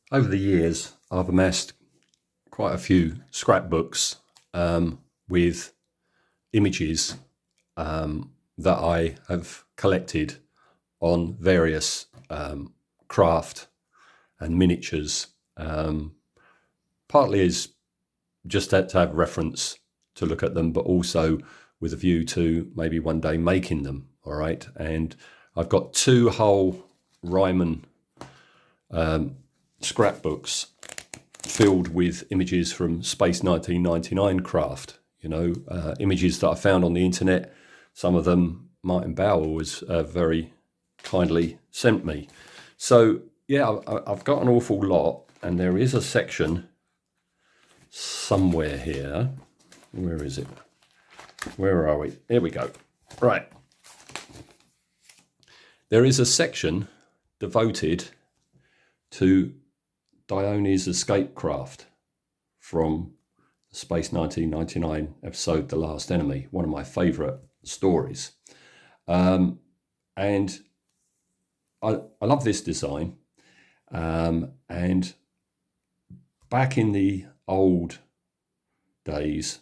Over the years, I've amassed quite a few scrapbooks with images that I have collected on various craft and miniatures, partly as just to have reference to look at them, but also with a view to maybe one day making them. All right. And I've got two whole Ryman scrapbooks filled with images from Space 1999 craft, images that I found on the internet. Some of them Martin Bauer was very kindly sent me. So yeah, I've got an awful lot, and there is a section somewhere here. Where is it? Where are we? Here we go. Right. There is a section devoted to Dione's escape craft from the Space 1999 episode, The Last Enemy, one of my favourite stories. And I love this design. And back in the old days,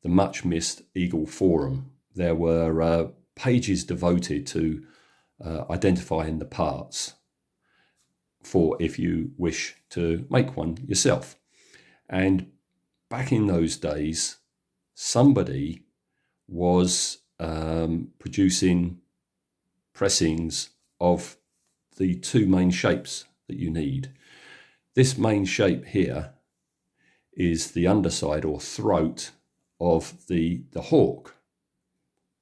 the much missed Eagle Forum, there were pages devoted to identifying the parts for if you wish to make one yourself. And back in those days, somebody was producing pressings of the two main shapes that you need. This main shape here is the underside or throat of the Hawk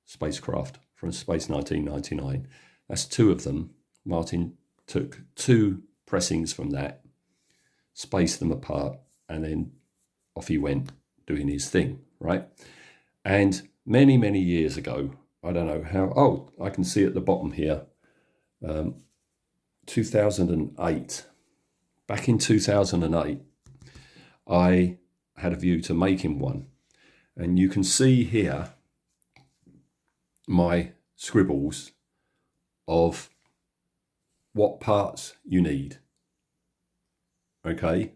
spacecraft from Space 1999. That's two of them. Martin took two pressings from that, spaced them apart, and then off he went doing his thing, right? And many, many years ago, I don't know how, I can see at the bottom here, 2008. Back in 2008, I had a view to making one. And you can see here my scribbles of what parts you need. Okay,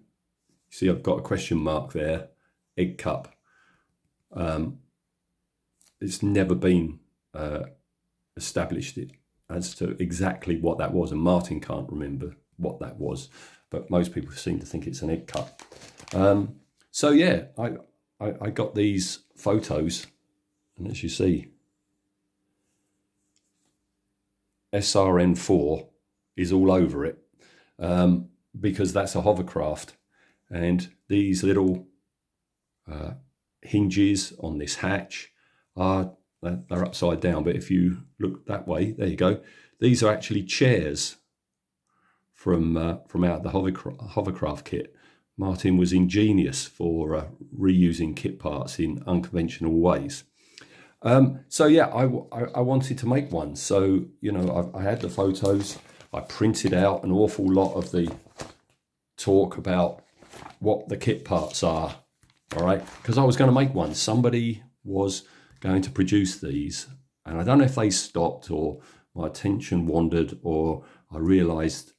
see I've got a question mark there, egg cup. It's never been established as to exactly what that was, and Martin can't remember what that was, but most people seem to think it's an egg cup. So yeah, I got these photos, and as you see, SRN4 is all over it, because that's a hovercraft, and these little hinges on this hatch they're upside down, but if you look that way, there you go, these are actually chairs from out the hovercraft kit. Martin was ingenious for reusing kit parts in unconventional ways. So yeah, I wanted to make one. So, I had the photos. I printed out an awful lot of the talk about what the kit parts are, all right? Because I was going to make one. Somebody was going to produce these, and I don't know if they stopped or my attention wandered, or I realised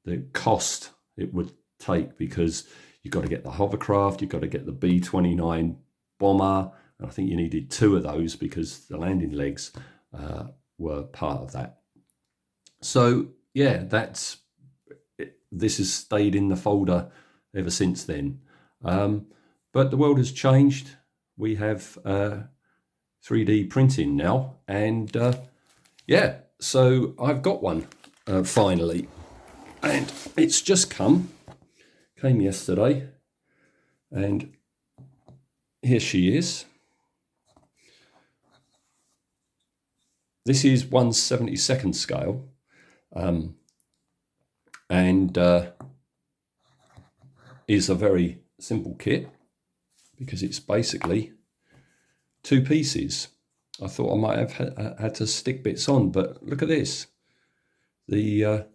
the cost it would take, because you've got to get the hovercraft, you've got to get the B-29 bomber, and I think you needed two of those because the landing legs were part of that. So yeah, this has stayed in the folder ever since then. But the world has changed. We have 3D printing now, and yeah, so I've got one finally, and it's just came yesterday, and here she is. This is 1/72 scale, and is a very simple kit because it's basically two pieces. I thought I might have had to stick bits on, but look at this. The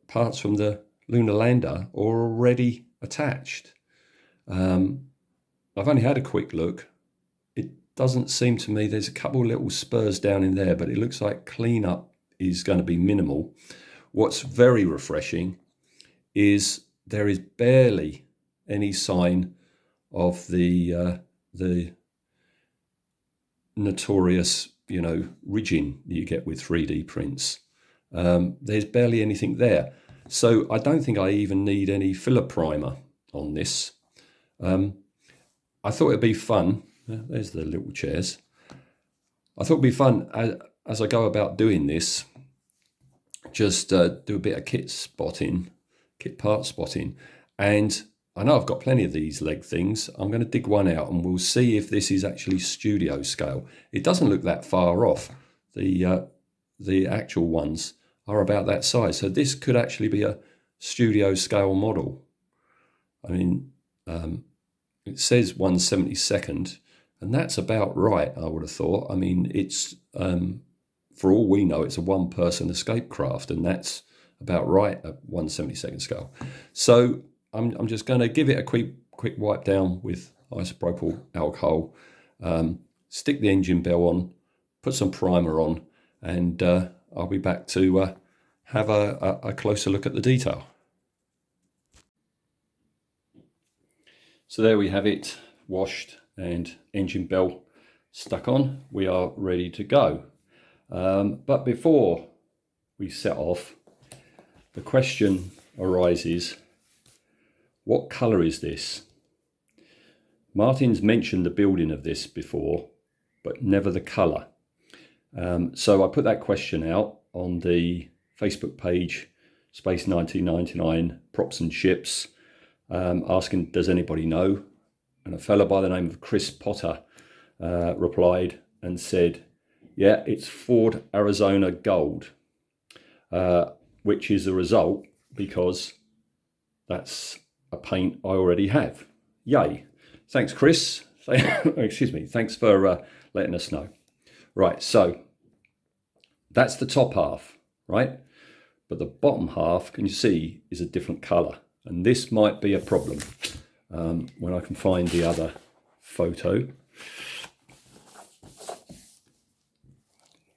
parts from the lunar lander are already attached. I've only had a quick look. It doesn't seem to me, there's a couple little spurs down in there, but it looks like cleanup is going to be minimal. What's very refreshing is there is barely any sign of the notorious, ridging that you get with 3D prints. There's barely anything there. So I don't think I even need any filler primer on this. I thought it'd be fun. There's the little chairs. I thought it'd be fun as I go about doing this, just do a bit of kit part spotting. And I know I've got plenty of these leg things. I'm going to dig one out and we'll see if this is actually studio scale. It doesn't look that far off. The actual ones are about that size. So this could actually be a studio scale model. I mean, it says 1/72nd, and that's about right, I would have thought. I mean, it's, for all we know, it's a one-person escape craft, and that's about right at 1/72nd scale. So I'm just going to give it a quick wipe down with isopropyl alcohol, stick the engine bell on, put some primer on, and I'll be back to have a closer look at the detail. So there we have it, washed and engine bell stuck on. We are ready to go. But before we set off, the question arises, what colour is this? Martin's mentioned the building of this before, but never the colour. So I put that question out on the Facebook page, Space 1999 Props and Ships, asking, does anybody know? And a fellow by the name of Chris Potter replied and said, yeah, it's Ford Arizona Gold, which is a result because that's a paint I already have. Yay. Thanks, Chris. Excuse me. Thanks for letting us know. Right, so that's the top half, right? But the bottom half, can you see, is a different colour. And this might be a problem when I can find the other photo.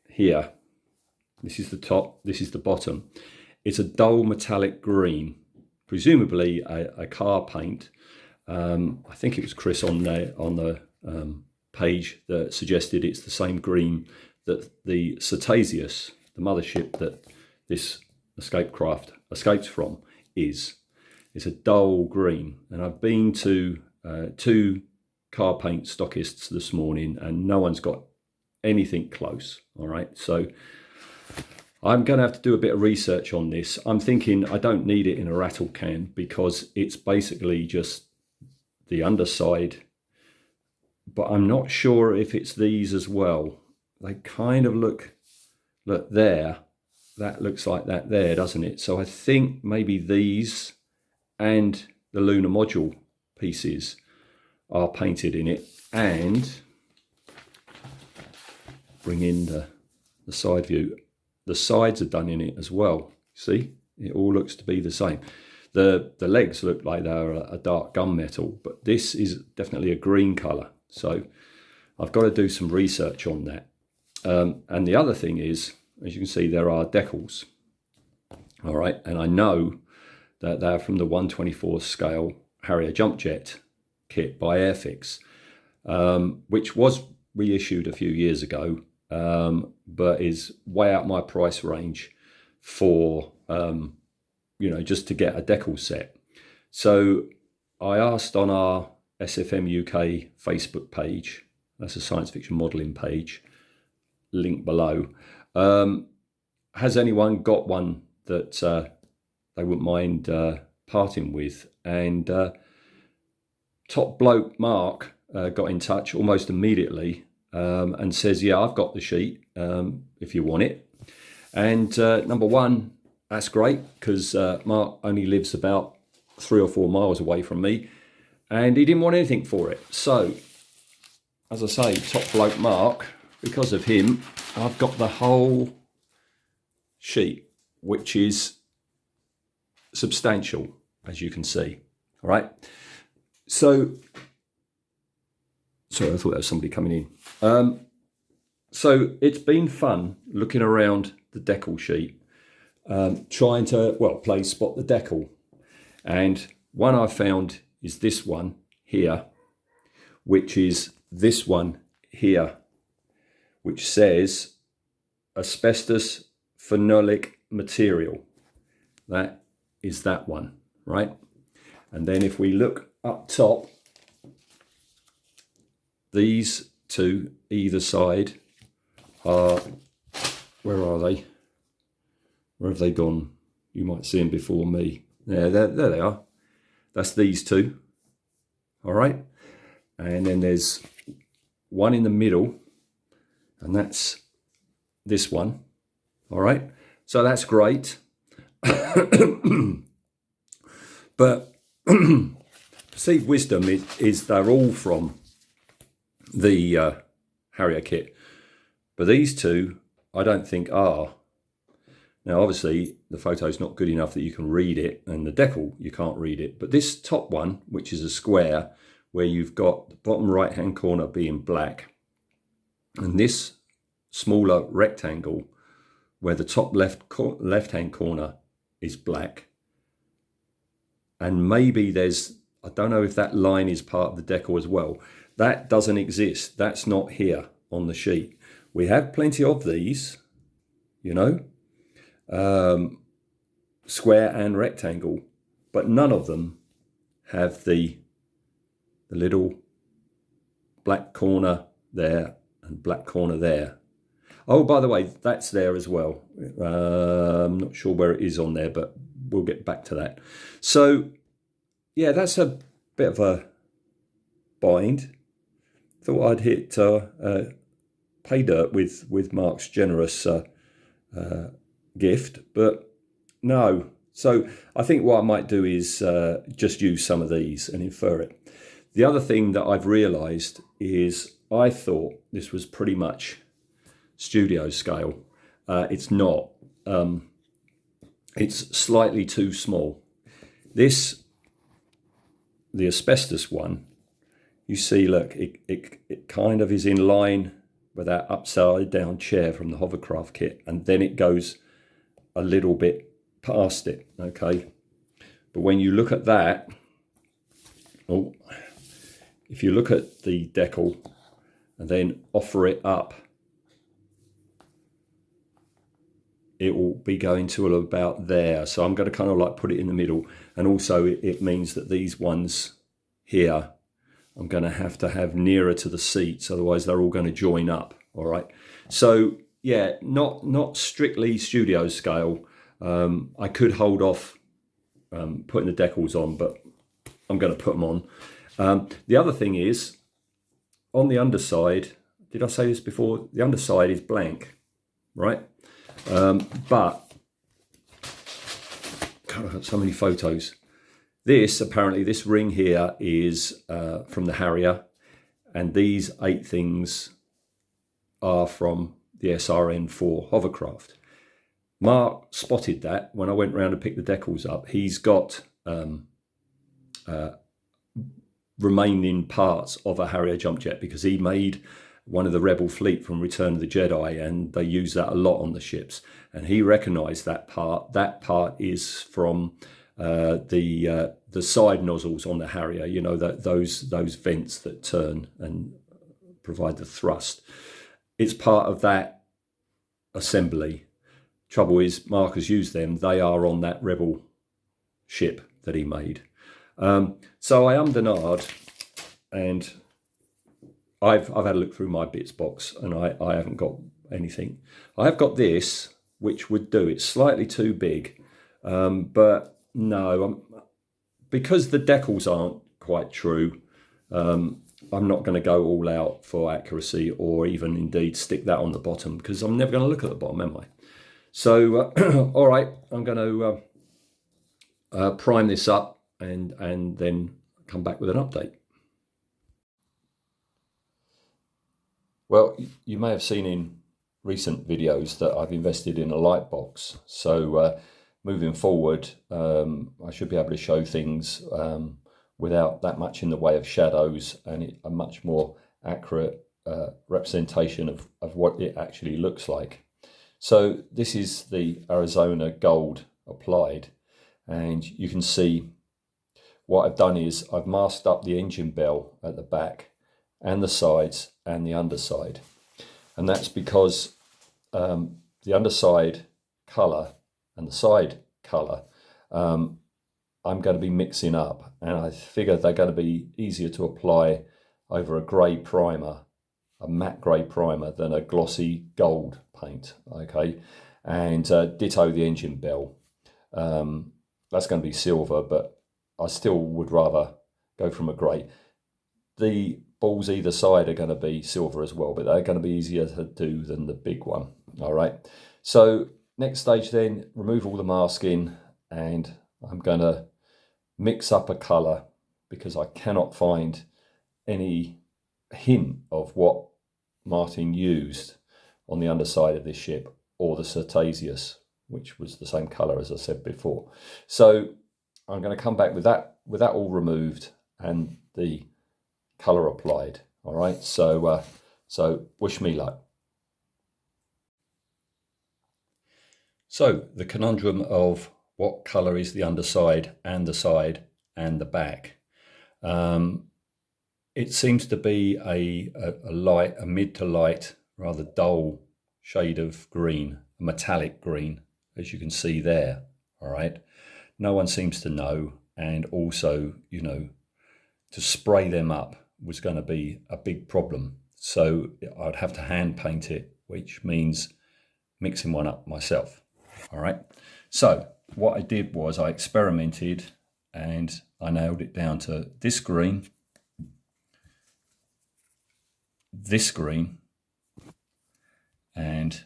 Here, this is the top, this is the bottom. It's a dull metallic green, presumably a car paint. I think it was Chris on the page that suggested it's the same green that the Cetasius, the mothership that this escape craft escapes from, is. It's a dull green. And I've been to two car paint stockists this morning and no one's got anything close. All right, so I'm going to have to do a bit of research on this. I'm thinking I don't need it in a rattle can because it's basically just the underside, but I'm not sure if it's these as well. They kind of look there, that looks like that there, doesn't it? So I think maybe these and the lunar module pieces are painted in it, and bring in the side view. The sides are done in it as well. See, it all looks to be the same. The legs look like they're a dark gunmetal, but this is definitely a green colour. So I've got to do some research on that. And the other thing is, as you can see, there are decals. All right, and I know that they're from the 1/24 scale Harrier jump jet kit by Airfix, which was reissued a few years ago, but is way out my price range for just to get a decal set. So I asked on our SFM UK Facebook page, that's a science fiction modelling page, link below, has anyone got one that they wouldn't mind parting with? And Top Bloke Mark got in touch almost immediately and says, yeah, I've got the sheet if you want it. And number one, that's great, because Mark only lives about 3 or 4 miles away from me and he didn't want anything for it. So, as I say, Top Bloke Mark, because of him, I've got the whole sheet, which is substantial, as you can see. All right. So, sorry, I thought there was somebody coming in. So it's been fun looking around the decal sheet, trying to, play spot the decal. And one I found is this one here, which is this one here, which says asbestos phenolic material. That is that one, right? And then if we look up top, these two either side are, where are they? Where have they gone? You might see them before me. Yeah, there they are. That's these two. All right. And then there's one in the middle, and that's this one. All right. So that's great. But perceived wisdom is they're all from the Harrier kit. But these two, I don't think are. Now, obviously, the photo is not good enough that you can read it, and the decal, you can't read it. But this top one, which is a square, where you've got the bottom right-hand corner being black, and this smaller rectangle, where the top left-hand corner is black, and maybe there's, I don't know if that line is part of the decal as well. That doesn't exist. That's not here on the sheet. We have plenty of these, you know, square and rectangle, but none of them have the little black corner there and black corner there. Oh, by the way, that's there as well. I'm not sure where it is on there, but we'll get back to that. So, yeah, that's a bit of a bind. Thought I'd hit pay dirt with Mark's generous gift, but no. So I think what I might do is just use some of these and infer it. The other thing that I've realised is I thought this was pretty much studio scale. It's not. It's slightly too small. This, the asbestos one, you see, look, it kind of is in line with that upside down chair from the hovercraft kit, and then it goes a little bit past it, okay? But when you look at that, oh, if you look at the decal and then offer it up, it will be going to about there. So I'm going to kind of like put it in the middle. And also it means that these ones here, I'm going to have nearer to the seats. Otherwise they're all going to join up. All right. So yeah, not strictly studio scale. I could hold off putting the decals on, but I'm going to put them on. The other thing is, on the underside, did I say this before? The underside is blank, right? But, God, I've got so many photos. Apparently this ring here is from the Harrier, and these 8 things are from the SRN4 hovercraft. Mark spotted that when I went round to pick the decals up. He's got remaining parts of a Harrier jump jet because he made one of the Rebel fleet from Return of the Jedi, and they use that a lot on the ships. And he recognised that part. That part is from the side nozzles on the Harrier. You know, those vents that turn and provide the thrust. It's part of that assembly. Trouble is, Mark has used them. They are on that Rebel ship that he made. So I ummed and ahed, and I've had a look through my bits box, and I haven't got anything. I have got this, which would do. It's slightly too big, but no, because the decals aren't quite true, I'm not going to go all out for accuracy, or even indeed stick that on the bottom, because I'm never going to look at the bottom, am I? So, all right, I'm going to prime this up and then come back with an update. Well, you may have seen in recent videos that I've invested in a light box. So moving forward, I should be able to show things without that much in the way of shadows, and a much more accurate representation of what it actually looks like. So this is the Arizona gold applied, and you can see what I've done is I've masked up the engine bell at the back and the sides and the underside. And that's because the underside colour and the side colour I'm going to be mixing up, and I figure they're going to be easier to apply over a grey primer, a matte grey primer, than a glossy gold paint, okay? And ditto the engine bell. That's going to be silver, but I still would rather go from a grey. The balls either side are going to be silver as well, but they're going to be easier to do than the big one, all right? So next stage then, remove all the masking, and I'm going to mix up a colour because I cannot find any hint of what Martin used on the underside of this ship, or the Cetasius, which was the same colour as I said before. So I'm going to come back with that all removed and the colour applied. All right, so wish me luck. So the conundrum of what colour is the underside and the side and the back. It seems to be a mid to light, rather dull shade of green, a metallic green, as you can see there. All right, no one seems to know, and also, you know, to spray them up was going to be a big problem. So I'd have to hand paint it, which means mixing one up myself. All right, so what I did was I experimented and I nailed it down to this green, and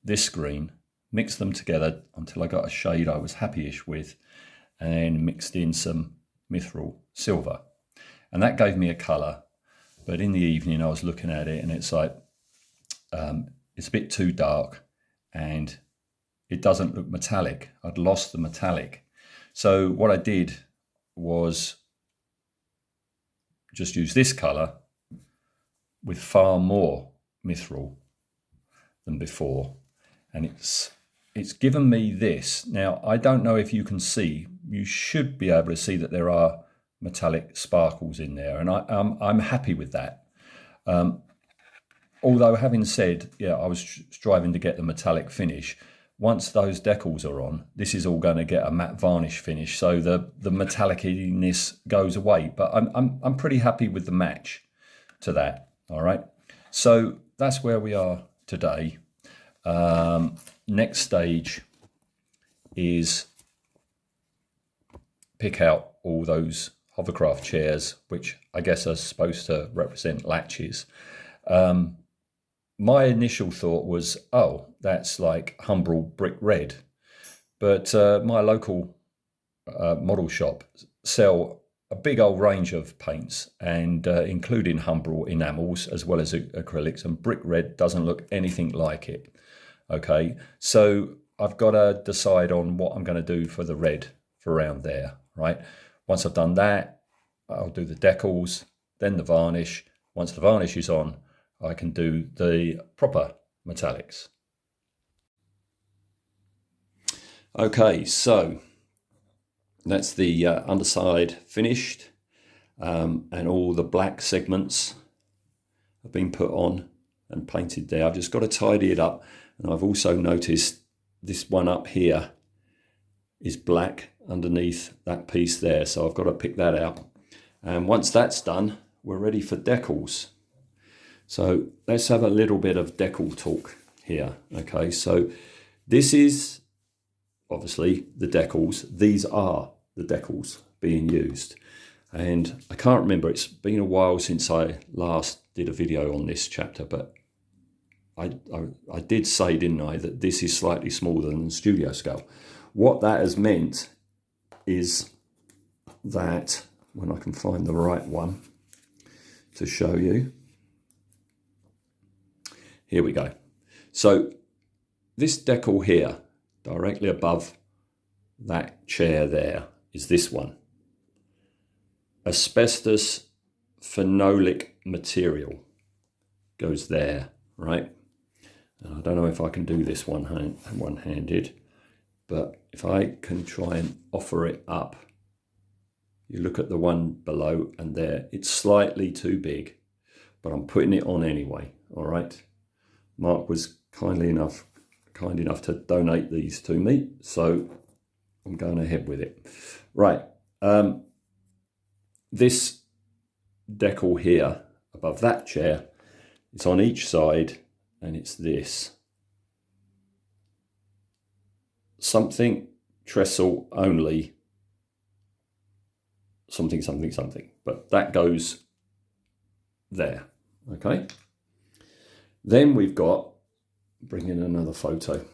this green, mixed them together until I got a shade I was happy-ish with, and then mixed in some mithril silver. And that gave me a colour, but in the evening I was looking at it and it's like, it's a bit too dark and it doesn't look metallic. I'd lost the metallic. So what I did was just use this colour with far more mithril than before, and it's given me this. Now I don't know if you can see, you should be able to see that there are metallic sparkles in there, and I'm happy with that. Although having said, yeah, I was striving to get the metallic finish. Once those decals are on, this is all going to get a matte varnish finish, so the metalliciness goes away. But I'm pretty happy with the match to that. All right, so that's where we are today. Next stage is pick out all those hovercraft chairs, which I guess are supposed to represent latches. My initial thought was, oh, that's like Humbrol brick red. But my local model shop sell a big old range of paints, and including Humbrol enamels as well as acrylics, and brick red doesn't look anything like it. Okay, so I've got to decide on what I'm going to do for the red for around there, right? Once I've done that, I'll do the decals, then the varnish. Once the varnish is on, I can do the proper metallics. Okay, so that's the underside finished, and all the black segments have been put on and painted there. I've just got to tidy it up, and I've also noticed this one up here is black underneath that piece there, so I've got to pick that out. And once that's done, we're ready for decals. So let's have a little bit of decal talk here. Okay, so this is obviously the decals. These are the decals being used. And I can't remember, it's been a while since I last did a video on this chapter, but I did say, didn't I, that this is slightly smaller than the studio scale. What that has meant is that, when I can find the right one to show you, here we go. So this decal here, directly above that chair there, is this one. Asbestos phenolic material goes there, right? And I don't know if I can do this one-handed, but if I can try and offer it up you look at the one below and there, it's slightly too big, but I'm putting it on anyway. All right. Mark was kind enough to donate these to me, so I'm going ahead with it. Right. This decal here above that chair, it's on each side, and it's this. Something trestle only, something, but that goes there, okay? Then we've got, bring in another photo.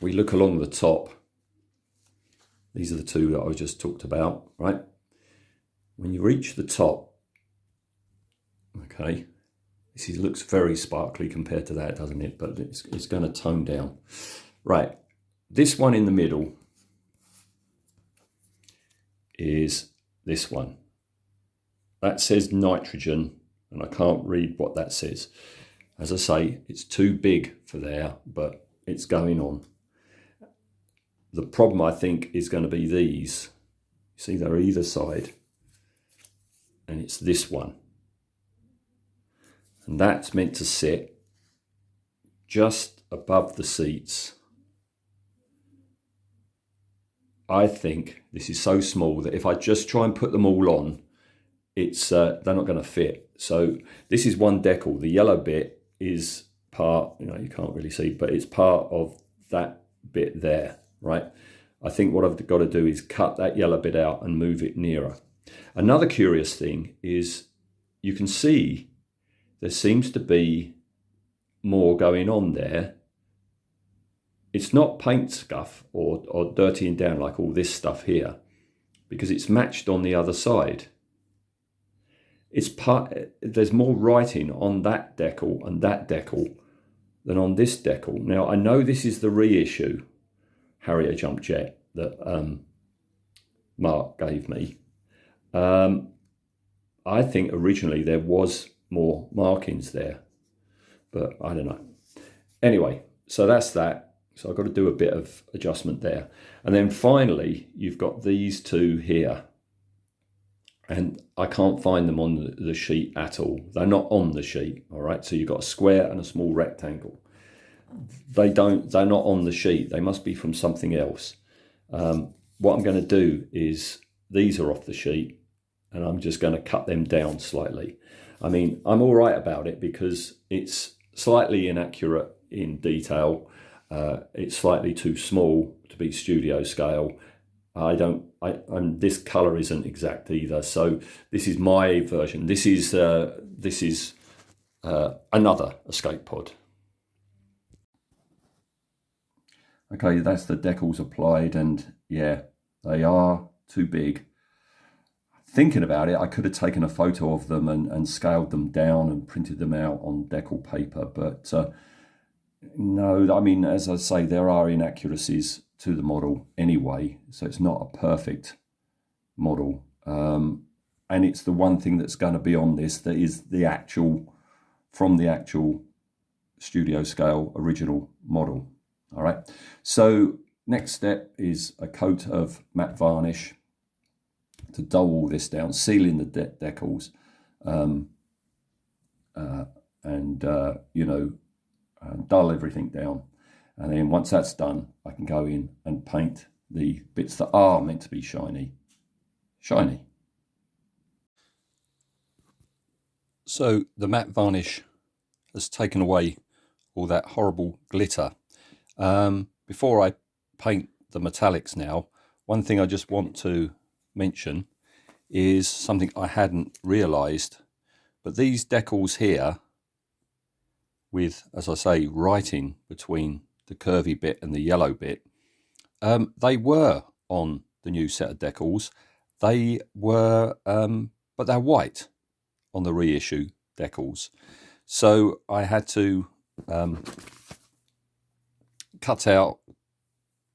We look along the top. These are the two that I just talked about, right? When you reach the top, okay, looks very sparkly compared to that, doesn't it? But it's going to tone down. Right, this one in the middle is this one. That says nitrogen, and I can't read what that says. As I say, it's too big for there, but it's going on. The problem, I think, is going to be these. You see, they're either side, and it's this one. And that's meant to sit just above the seats. I think this is so small that if I just try and put them all on, it's they're not going to fit. So this is one decal. The yellow bit is part, you can't really see, but it's part of that bit there, right? I think what I've got to do is cut that yellow bit out and move it nearer. Another curious thing is you can see there seems to be more going on there. It's not paint scuff or dirtying down like all this stuff here, because it's matched on the other side. There's more writing on that decal and that decal than on this decal. Now, I know this is the reissue Harrier Jump Jet that Mark gave me. I think originally there was more markings there, but I don't know. Anyway, so that's that. So I've got to do a bit of adjustment there. And then finally, you've got these two here. And I can't find them on the sheet at all. They're not on the sheet, all right? So you've got a square and a small rectangle. They're not on the sheet. They must be from something else. What I'm going to do is, these are off the sheet, and I'm just going to cut them down slightly. I mean, I'm all right about it because it's slightly inaccurate in detail. It's slightly too small to be studio scale. This color isn't exact either. So this is my version. This is another escape pod. Okay, that's the decals applied, and yeah, they are too big. Thinking about it, I could have taken a photo of them and scaled them down and printed them out on decal paper, but no, I mean, as I say, there are inaccuracies to the model anyway, so it's not a perfect model. And it's the one thing that's going to be on this that is from the actual studio scale original model. All right, so next step is a coat of matte varnish to dull all this down, sealing the decals, dull everything down. And then once that's done, I can go in and paint the bits that are meant to be shiny. So the matte varnish has taken away all that horrible glitter. Before I paint the metallics now, one thing I just want to mention is something I hadn't realised, but these decals here with, as I say, writing between the curvy bit and the yellow bit, they were on the new set of decals. They were, but they're white on the reissue decals. So I had to cut out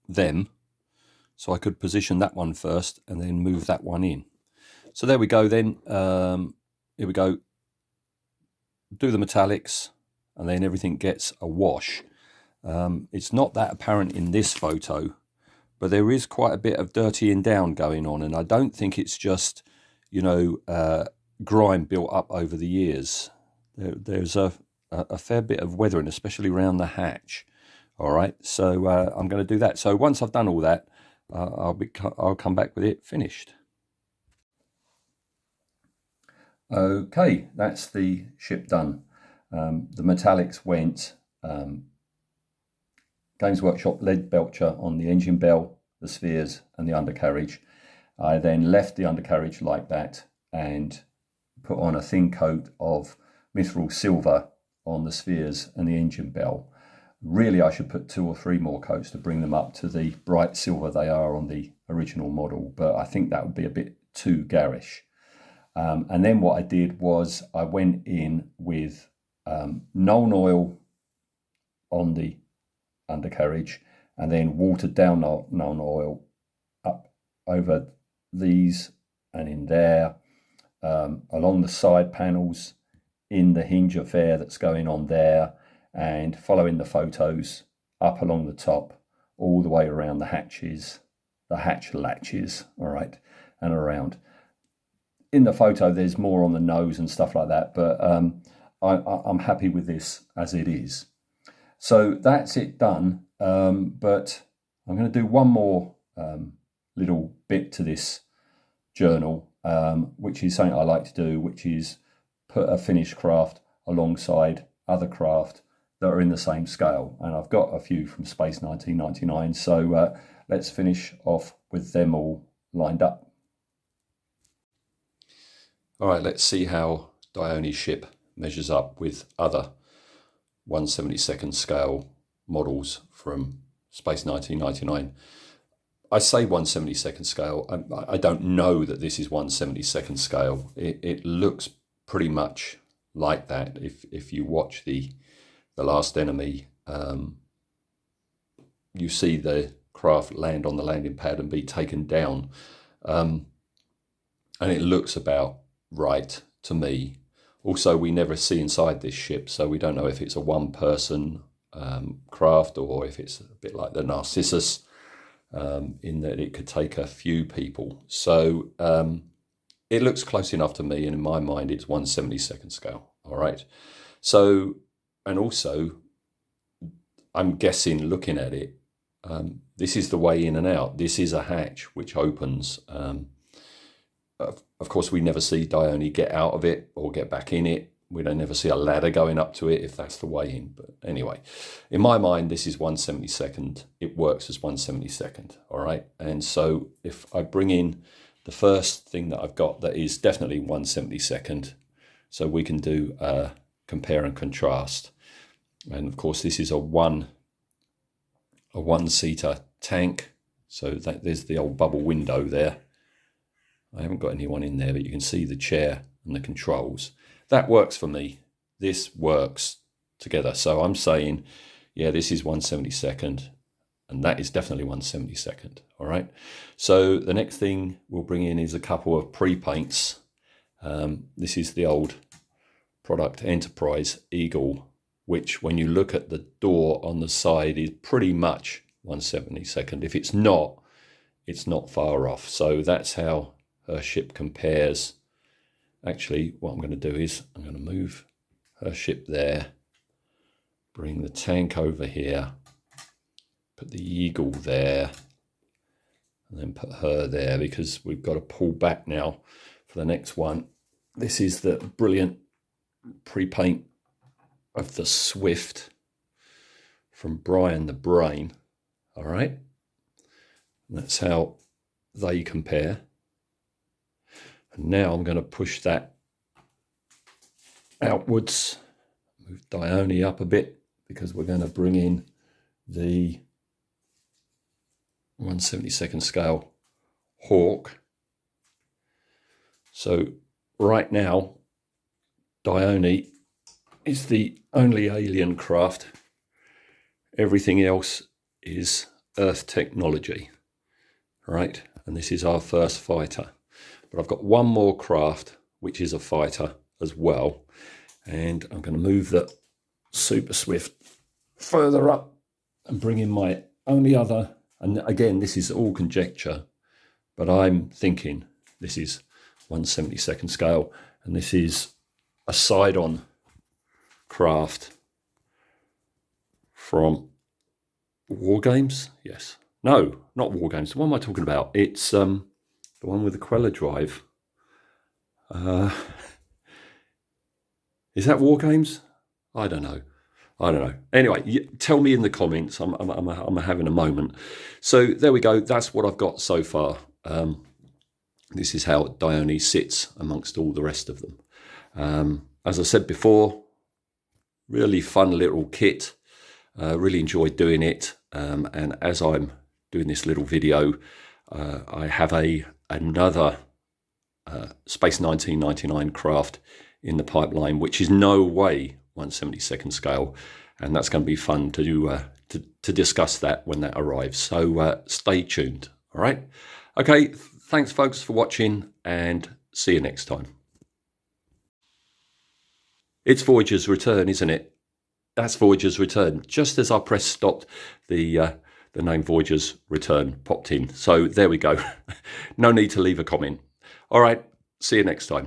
them so I could position that one first and then move that one in. So there we go then. Here we go. Do the metallics and then everything gets a wash. It's not that apparent in this photo, but there is quite a bit of dirtying down going on, and I don't think it's just, you know, grime built up over the years. There's a fair bit of weathering, especially around the hatch. All right, so I'm going to do that. So once I've done all that, I'll come back with it finished. Okay, that's the ship done. The metallics went Games Workshop lead belcher on the engine bell, the spheres and the undercarriage. I then left the undercarriage like that and put on a thin coat of mithril silver on the spheres and the engine bell. Really, I should put 2 or 3 more coats to bring them up to the bright silver they are on the original model, but I think that would be a bit too garish. And then what I did was I went in with Nuln oil on the undercarriage and then watered down Nuln oil up over these and in there, along the side panels, in the hinge affair that's going on there, and following the photos up along the top, all the way around the hatches, the hatch latches, all right, and around. In the photo, there's more on the nose and stuff like that, but I'm happy with this as it is. So that's it done, but I'm going to do one more little bit to this journal, which is something I like to do, which is put a finished craft alongside other craft that are in the same scale. And I've got a few from Space 1999, so let's finish off with them all lined up. All right, let's see how Dione's ship measures up with other 1/72nd scale models from Space 1999. I say 1/72nd scale. I don't know that this is 1/72nd scale. It looks pretty much like that. If you watch the Last Enemy, you see the craft land on the landing pad and be taken down, and it looks about right to me. Also, we never see inside this ship, so we don't know if it's a one-person craft or if it's a bit like the Narcissus, in that it could take a few people. So it looks close enough to me, and in my mind, it's 1/72nd scale. All right. So, and also, I'm guessing, looking at it, this is the way in and out. This is a hatch which opens. Of course, we never see Dione get out of it or get back in it. We don't never see a ladder going up to it if that's the way in. But anyway, in my mind, this is 1/72nd. It works as 1/72nd. All right. And so if I bring in the first thing that I've got that is definitely 1/72nd, so we can do compare and contrast. And of course, this is a one-seater tank. So that there's the old bubble window there. I haven't got anyone in there, but you can see the chair and the controls. That works for me. This works together. So I'm saying, yeah, this is 1/72nd, and that is definitely 1/72nd. All right. So the next thing we'll bring in is a couple of pre-paints. This is the old product Enterprise Eagle, which when you look at the door on the side is pretty much 1/72nd. If it's not far off. So that's how her ship compares. Actually, what I'm going to do is I'm going to move her ship there, bring the tank over here, put the Eagle there, and then put her there, because we've got to pull back now for the next one. This is the brilliant pre-paint of the Swift from Brian the Brain. All right. And that's how they compare. And now I'm going to push that outwards, move Dione up a bit, because we're going to bring in the 1/72nd scale Hawk. So right now, Dione is the only alien craft. Everything else is Earth technology, right? And this is our first fighter. But I've got one more craft, which is a fighter as well. And I'm going to move the Super Swift further up and bring in my only other And again, this is all conjecture, but I'm thinking this is 1/72nd scale, and this is a side-on craft from War Games. Yes, no, not War Games. What am I talking about? It's the one with the Queller drive. Is that War Games? I don't know. Anyway, tell me in the comments. I'm having a moment. So there we go. That's what I've got so far. This is how Dione sits amongst all the rest of them. As I said before, really fun little kit. Really enjoyed doing it. And as I'm doing this little video, I have another Space 1999 craft in the pipeline, which is no way 1/72nd scale, and that's going to be fun to discuss that when that arrives. So stay tuned. All right. Okay. Thanks, folks, for watching, and see you next time. It's Voyager's return, isn't it? That's Voyager's return. Just as I pressed stop, the name Voyager's return popped in. So there we go. No need to leave a comment. All right. See you next time.